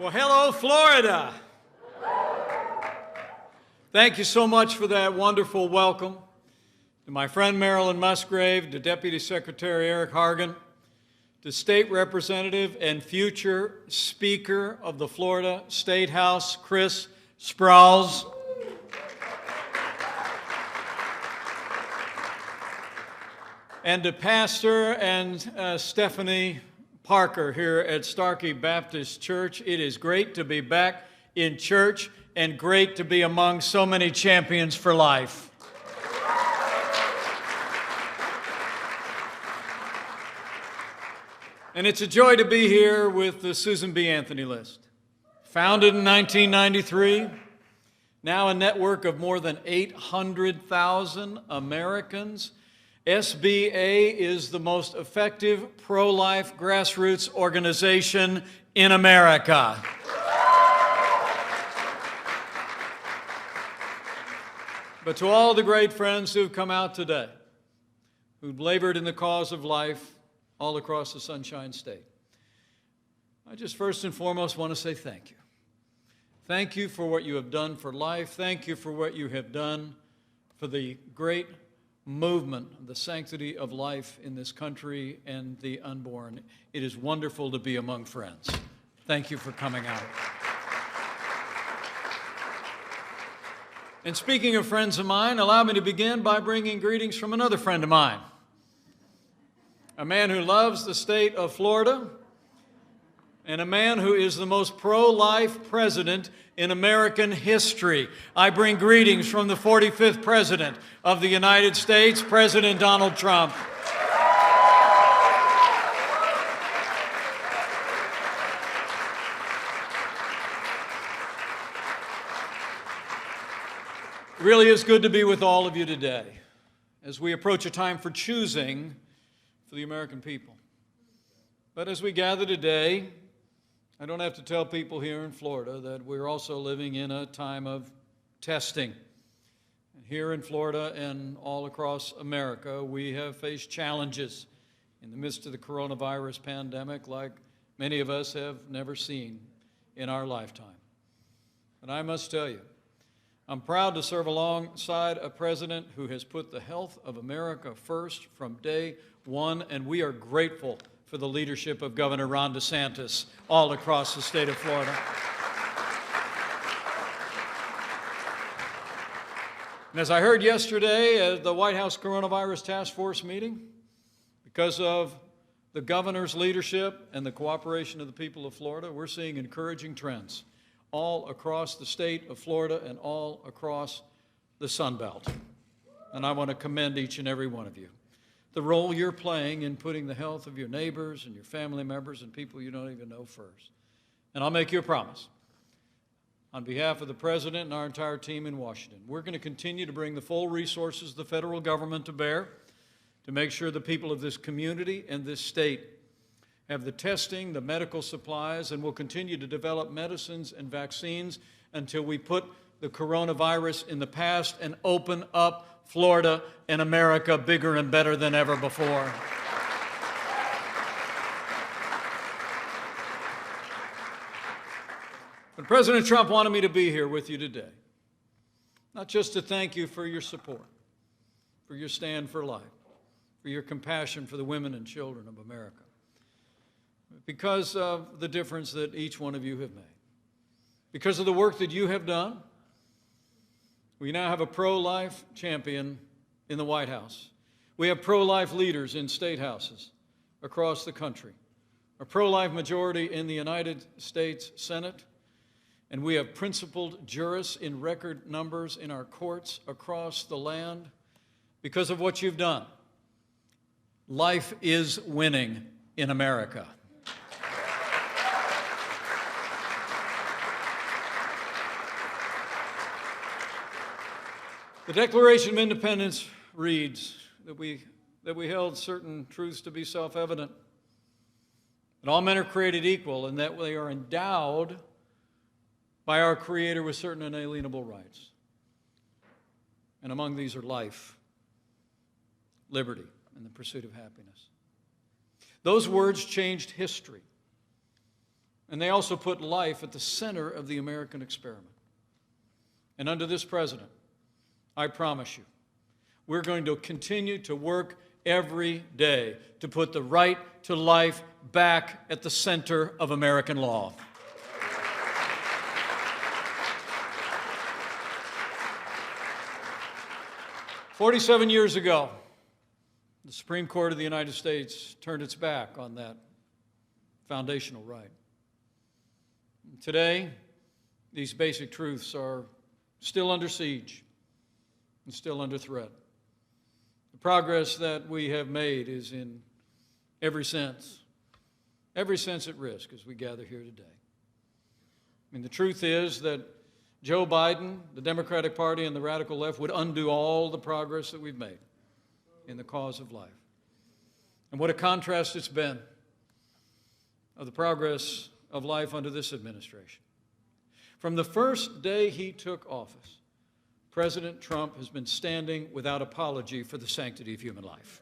Well, hello, Florida. Thank you so much for that wonderful welcome. To my friend Marilyn Musgrave, to Deputy Secretary Eric Hargan, to State Representative and future Speaker of the Florida State House, Chris Sprowls. And to Pastor and Stephanie Parker here at Starkey Baptist Church. It is great to be back in church and great to be among so many champions for life. And it's a joy to be here with the Susan B. Anthony list. Founded in 1993, now a network of more than 800,000 Americans. SBA is the most effective pro-life grassroots organization in America. But to all the great friends who've come out today, who've labored in the cause of life all across the Sunshine State, I just first and foremost want to say thank you. Thank you for what you have done for life. Thank you for what you have done for the great movement, the sanctity of life in this country and the unborn. It is wonderful to be among friends. Thank you for coming out. And speaking of friends of mine, allow me to begin by bringing greetings from another friend of mine, a man who loves the state of Florida, and a man who is the most pro-life president in American history. I bring greetings from the 45th President of the United States, President Donald Trump. It really is good to be with all of you today as we approach a time for choosing for the American people. But as we gather today, I don't have to tell people here in Florida that we're also living in a time of testing. Here in Florida and all across America, we have faced challenges in the midst of the coronavirus pandemic like many of us have never seen in our lifetime. And I must tell you, I'm proud to serve alongside a president who has put the health of America first from day one, and we are grateful for the leadership of Governor Ron DeSantis all across the state of Florida. And as I heard yesterday at the White House Coronavirus Task Force meeting, because of the governor's leadership and the cooperation of the people of Florida, we're seeing encouraging trends all across the state of Florida and all across the Sun Belt. And I want to commend each and every one of you. The role you're playing in putting the health of your neighbors and your family members and people you don't even know first. And I'll make you a promise. On behalf of the President and our entire team in Washington, we're going to continue to bring the full resources of the federal government to bear to make sure the people of this community and this state have the testing, the medical supplies, and will continue to develop medicines and vaccines until we put the coronavirus in the past and open up Florida and America bigger and better than ever before. But President Trump wanted me to be here with you today, not just to thank you for your support, for your stand for life, for your compassion for the women and children of America, but because of the difference that each one of you have made, because of the work that you have done. We now have a pro-life champion in the White House. We have pro-life leaders in state houses across the country, a pro-life majority in the United States Senate, and we have principled jurists in record numbers in our courts across the land because of what you've done. Life is winning in America. The Declaration of Independence reads that we held certain truths to be self-evident, that all men are created equal and that they are endowed by our Creator with certain inalienable rights. And among these are life, liberty, and the pursuit of happiness. Those words changed history. And they also put life at the center of the American experiment. And under this president, I promise you, we're going to continue to work every day to put the right to life back at the center of American law. "47 years ago, the Supreme Court of the United States turned its back on that foundational right. Today, these basic truths are still under siege and still under threat. The progress that we have made is in every sense at risk as we gather here today. I mean, the truth is that Joe Biden, the Democratic Party, and the radical left would undo all the progress that we've made in the cause of life. And what a contrast it's been of the progress of life under this administration. From the first day he took office, President Trump has been standing without apology for the sanctity of human life.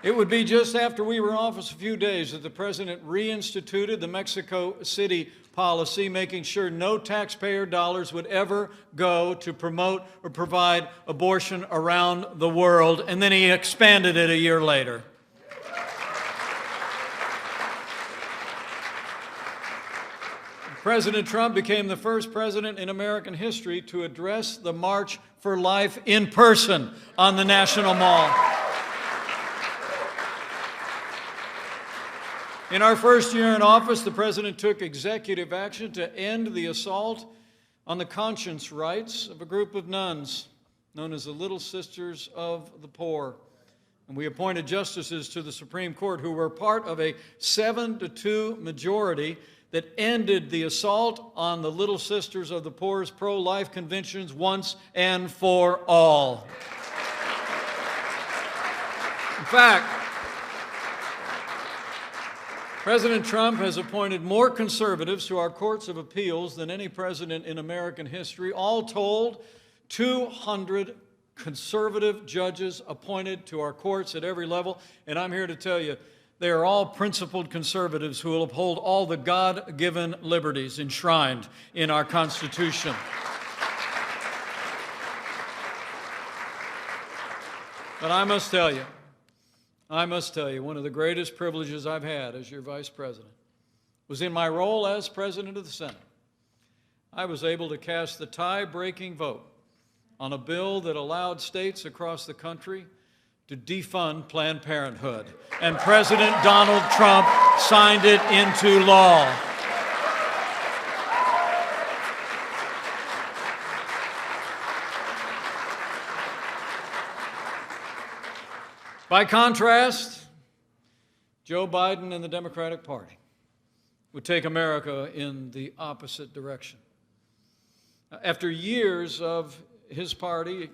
It would be just after we were in office a few days that the president reinstituted the Mexico City policy, making sure no taxpayer dollars would ever go to promote or provide abortion around the world, and then he expanded it a year later. President Trump became the first president in American history to address the March for Life in person on the National Mall. In our first year in office, the president took executive action to end the assault on the conscience rights of a group of nuns known as the Little Sisters of the Poor. And we appointed justices to the Supreme Court who were part of a 7-2 majority that ended the assault on the Little Sisters of the Poor's pro-life convictions once and for all. In fact, President Trump has appointed more conservatives to our courts of appeals than any president in American history. All told, 200 conservative judges appointed to our courts at every level. And I'm here to tell you, they are all principled conservatives who will uphold all the God-given liberties enshrined in our Constitution. But I must tell you, one of the greatest privileges I've had as your vice president was in my role as president of the Senate. I was able to cast the tie-breaking vote on a bill that allowed states across the country to defund Planned Parenthood, and President Donald Trump signed it into law. By contrast, Joe Biden and the Democratic Party would take America in the opposite direction. After years of his party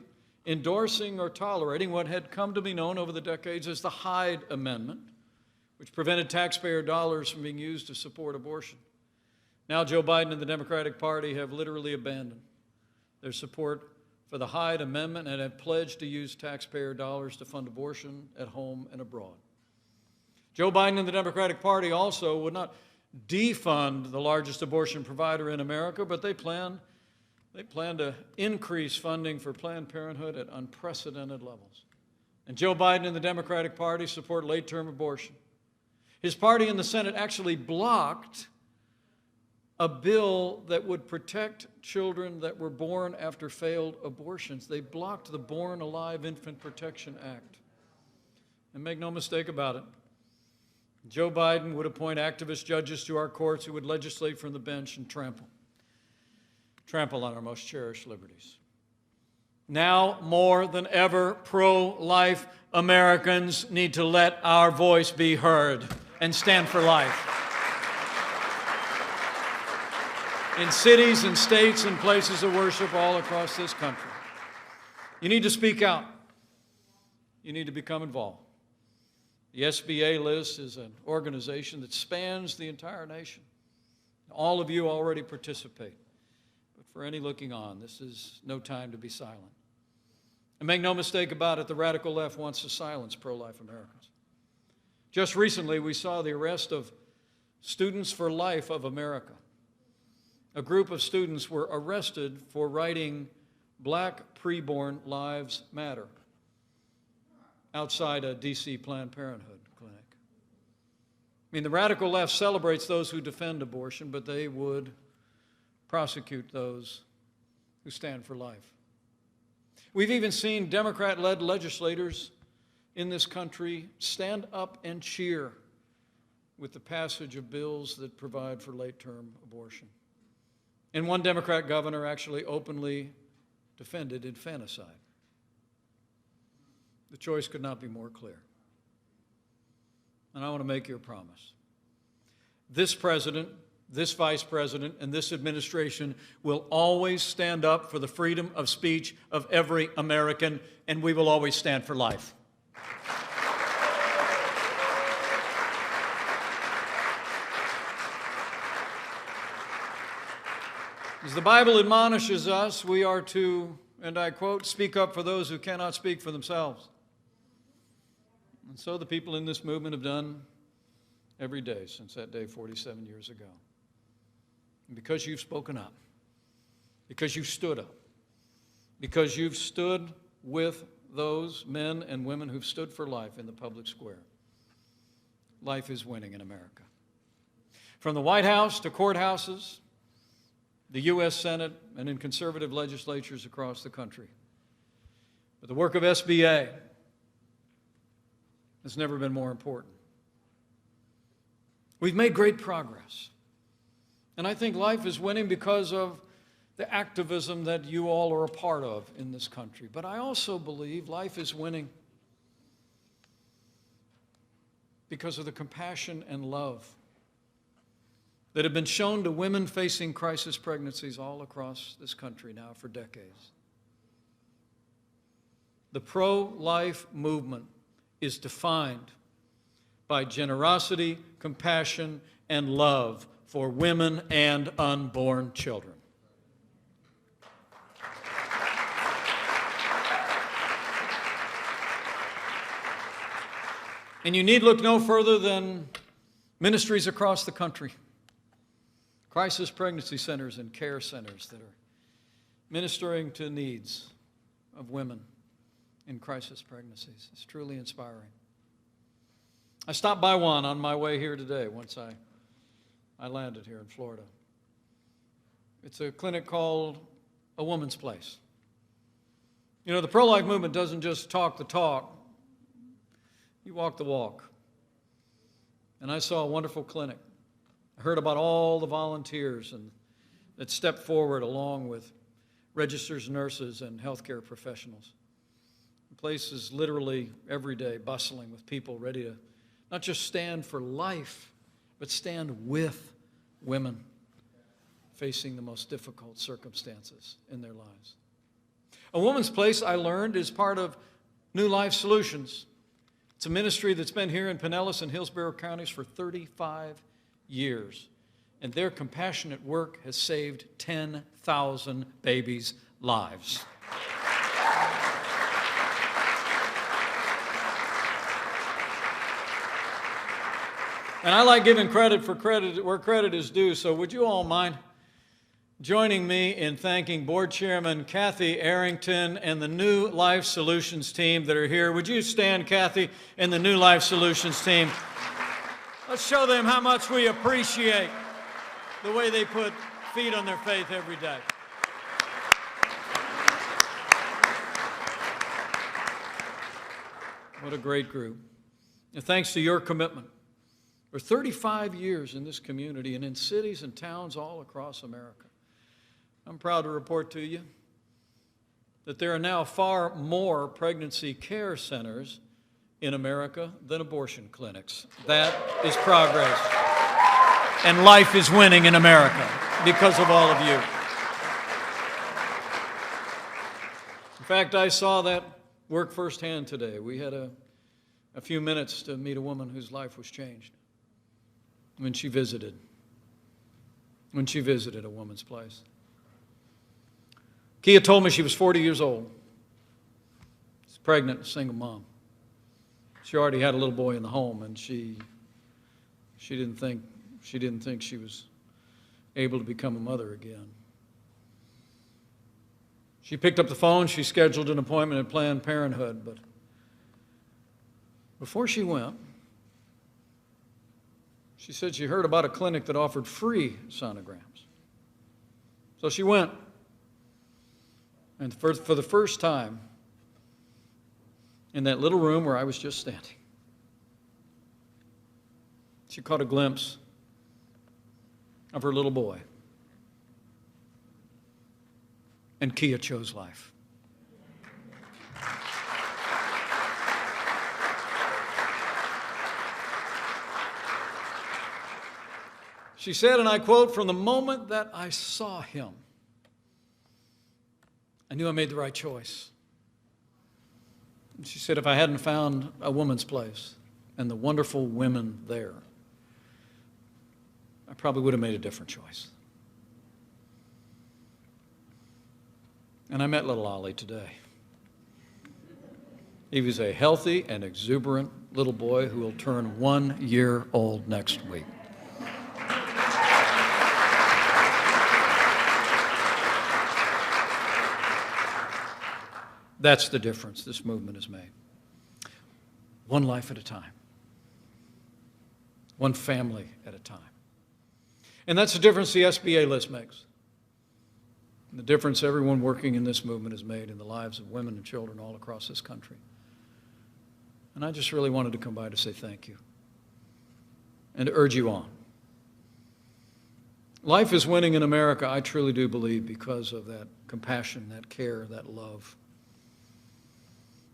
endorsing or tolerating what had come to be known over the decades as the Hyde Amendment, which prevented taxpayer dollars from being used to support abortion, now Joe Biden and the Democratic Party have literally abandoned their support for the Hyde Amendment and have pledged to use taxpayer dollars to fund abortion at home and abroad. Joe Biden and the Democratic Party also would not defund the largest abortion provider in America, but they plan to increase funding for Planned Parenthood at unprecedented levels. And Joe Biden and the Democratic Party support late-term abortion. His party in the Senate actually blocked a bill that would protect children that were born after failed abortions. They blocked the Born Alive Infant Protection Act. And make no mistake about it, Joe Biden would appoint activist judges to our courts who would legislate from the bench and trample on our most cherished liberties. Now, more than ever, pro-life Americans need to let our voice be heard and stand for life. In cities and states and places of worship all across this country. You need to speak out. You need to become involved. The SBA list is an organization that spans the entire nation. All of you already participate. But for any looking on, this is no time to be silent. And make no mistake about it, the radical left wants to silence pro-life Americans. Just recently, we saw the arrest of Students for Life of America. A group of students were arrested for writing "Black Preborn Lives Matter" outside a D.C. Planned Parenthood clinic. I mean, the radical left celebrates those who defend abortion, but they would prosecute those who stand for life. We've even seen Democrat-led legislators in this country stand up and cheer with the passage of bills that provide for late-term abortion. And one Democrat governor actually openly defended infanticide. The choice could not be more clear. And I want to make you a promise. This president, this vice president, and this administration will always stand up for the freedom of speech of every American, and we will always stand for life. As the Bible admonishes us, we are to, and I quote, "speak up for those who cannot speak for themselves." And so the people in this movement have done every day since that day 47 years ago. And because you've spoken up, because you've stood up, because you've stood with those men and women who've stood for life in the public square, life is winning in America. From the White House to courthouses, the U.S. Senate, and in conservative legislatures across the country. But the work of SBA has never been more important. We've made great progress. And I think life is winning because of the activism that you all are a part of in this country. But I also believe life is winning because of the compassion and love that have been shown to women facing crisis pregnancies all across this country now for decades. The pro-life movement is defined by generosity, compassion, and love for women and unborn children. And you need look no further than ministries across the country. Crisis pregnancy centers and care centers that are ministering to needs of women in crisis pregnancies. It's truly inspiring. I stopped by one on my way here today once I landed here in Florida. It's a clinic called A Woman's Place. You know, the pro-life movement doesn't just talk the talk, you walk the walk. And I saw a wonderful clinic. I heard about all the volunteers that stepped forward along with registered nurses and healthcare professionals. The place is literally every day bustling with people ready to not just stand for life, but stand with women facing the most difficult circumstances in their lives. A Woman's Place, I learned, is part of New Life Solutions. It's a ministry that's been here in Pinellas and Hillsborough counties for 35 years, and their compassionate work has saved 10,000 babies' lives. And I like giving credit where credit is due, so would you all mind joining me in thanking Board Chairman Kathy Arrington and the New Life Solutions team that are here. Would you stand, Kathy, and the New Life Solutions team? Let's show them how much we appreciate the way they put feet on their faith every day. What a great group. And thanks to your commitment for 35 years in this community and in cities and towns all across America. I'm proud to report to you that there are now far more pregnancy care centers in America than abortion clinics. That is progress. And life is winning in America because of all of you. In fact, I saw that work firsthand today. We had a few minutes to meet a woman whose life was changed when she visited A Woman's Place. Kia told me she was 40 years old. pregnant, single mom. She already had a little boy in the home, and she didn't think she was able to become a mother again. She picked up the phone, she scheduled an appointment at Planned Parenthood, but before she went, she said she heard about a clinic that offered free sonograms. So she went, and for the first time, in that little room where I was just standing, she caught a glimpse of her little boy. And Kia chose life. She said, and I quote, "From the moment that I saw him, I knew I made the right choice." And she said, if I hadn't found a woman's place and the wonderful women there, I probably would have made a different choice. And I met little Ollie today. He was a healthy and exuberant little boy who will turn 1 year old next week. That's the difference this movement has made. One life at a time. One family at a time. And that's the difference the SBA list makes. And the difference everyone working in this movement has made in the lives of women and children all across this country. And I just really wanted to come by to say thank you and to urge you on. Life is winning in America, I truly do believe, because of that compassion, that care, that love.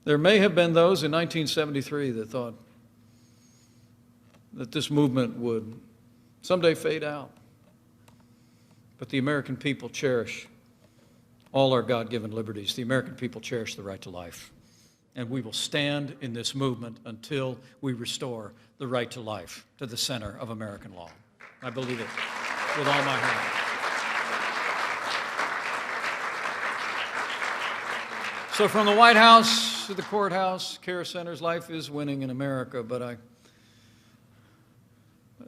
There may have been those in 1973 that thought that this movement would someday fade out. But the American people cherish all our God-given liberties. The American people cherish the right to life. And we will stand in this movement until we restore the right to life to the center of American law. I believe it with all my heart. So from the White House to the courthouse, care centers, life is winning in America, but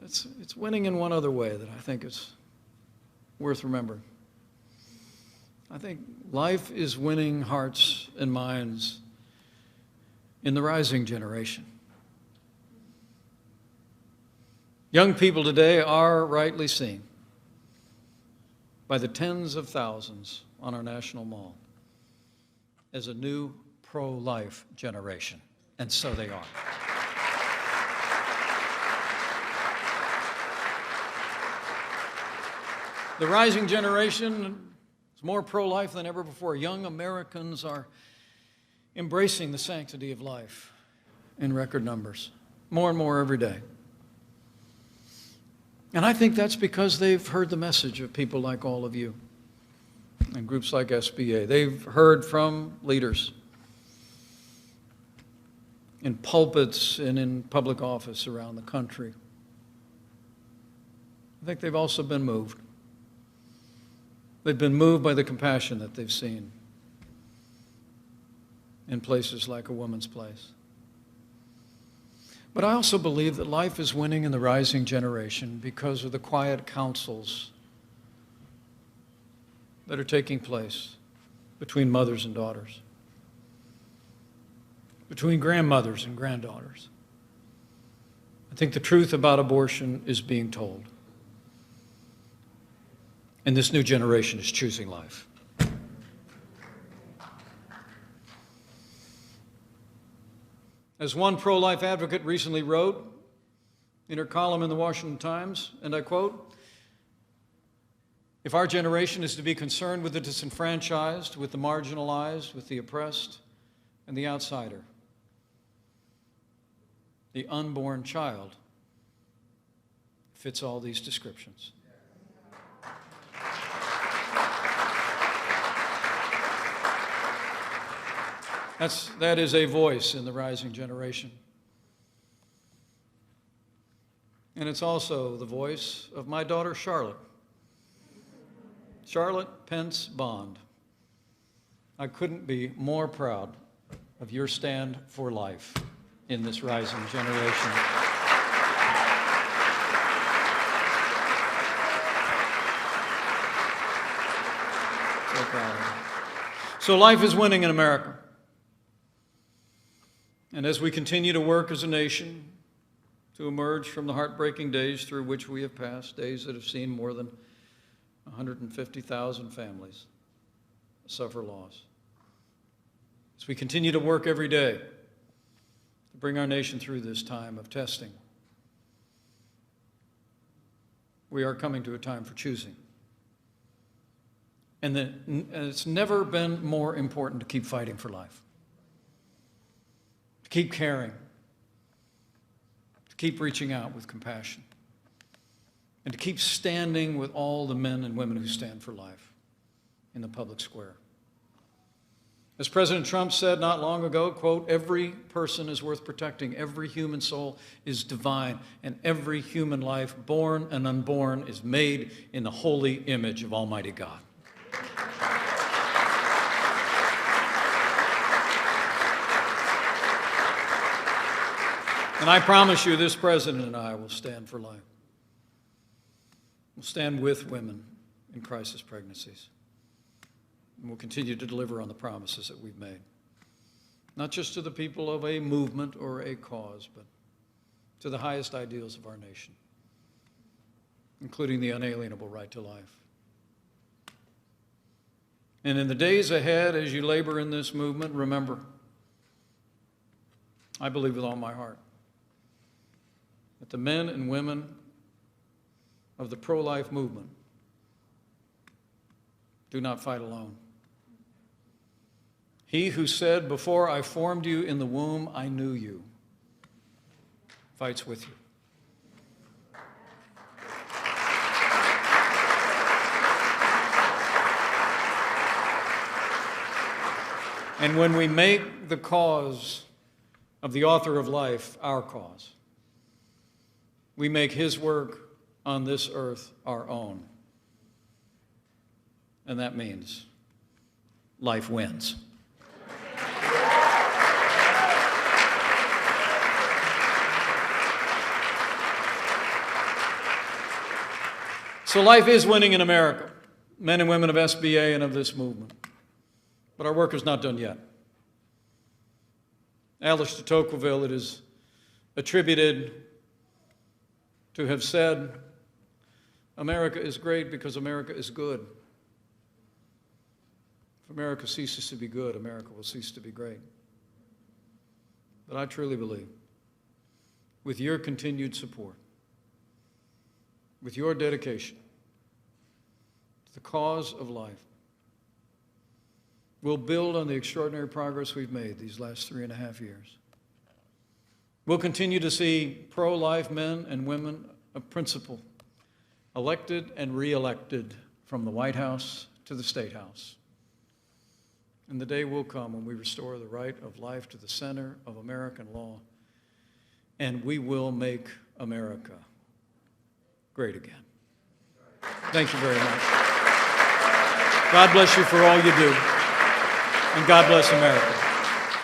it's winning in one other way that I think is worth remembering. I think life is winning hearts and minds in the rising generation. Young people today are rightly seen by the tens of thousands on our national mall as a new pro-life generation, and so they are. The rising generation is more pro-life than ever before. Young Americans are embracing the sanctity of life in record numbers, more and more every day. And I think that's because they've heard the message of people like all of you and groups like SBA. They've heard from leaders in pulpits and in public office around the country. I think they've also been moved. They've been moved by the compassion that they've seen in places like A Woman's Place. But I also believe that life is winning in the rising generation because of the quiet counsels that are taking place between mothers and daughters, between grandmothers and granddaughters. I think the truth about abortion is being told. And this new generation is choosing life. As one pro-life advocate recently wrote in her column in the Washington Times, and I quote, "If our generation is to be concerned with the disenfranchised, with the marginalized, with the oppressed, and the outsider, the unborn child fits all these descriptions." That is a voice in the rising generation. And it's also the voice of my daughter, Charlotte. Charlotte Pence Bond. I couldn't be more proud of your stand for life in this rising generation. So proud of you. So life is winning in America. And as we continue to work as a nation to emerge from the heartbreaking days through which we have passed, days that have seen more than 150,000 families suffer loss, as we continue to work every day to bring our nation through this time of testing, we are coming to a time for choosing. And it's never been more important to keep fighting for life, to keep caring, to keep reaching out with compassion, and to keep standing with all the men and women who stand for life in the public square. As President Trump said not long ago, quote, "Every person is worth protecting. Every human soul is divine, and every human life, born and unborn, is made in the holy image of Almighty God." And I promise you, this president and I will stand for life. We'll stand with women in crisis pregnancies. And we'll continue to deliver on the promises that we've made, not just to the people of a movement or a cause, but to the highest ideals of our nation, including the unalienable right to life. And in the days ahead, as you labor in this movement, remember, I believe with all my heart that the men and women of the pro-life movement do not fight alone. He who said, "Before I formed you in the womb, I knew you," fights with you. And when we make the cause of the author of life our cause, we make his work on this earth our own. And that means life wins. So life is winning in America, men and women of SBA and of this movement. But our work is not done yet. Alice de Tocqueville, it is attributed to have said, "America is great because America is good. If America ceases to be good, America will cease to be great." But I truly believe, with your continued support, with your dedication to the cause of life, we'll build on the extraordinary progress we've made these last 3.5 years. We'll continue to see pro-life men and women of principle elected and re-elected from the White House to the State House. And the day will come when we restore the right of life to the center of American law, and we will make America great again. Thank you very much. God bless you for all you do, and God bless America.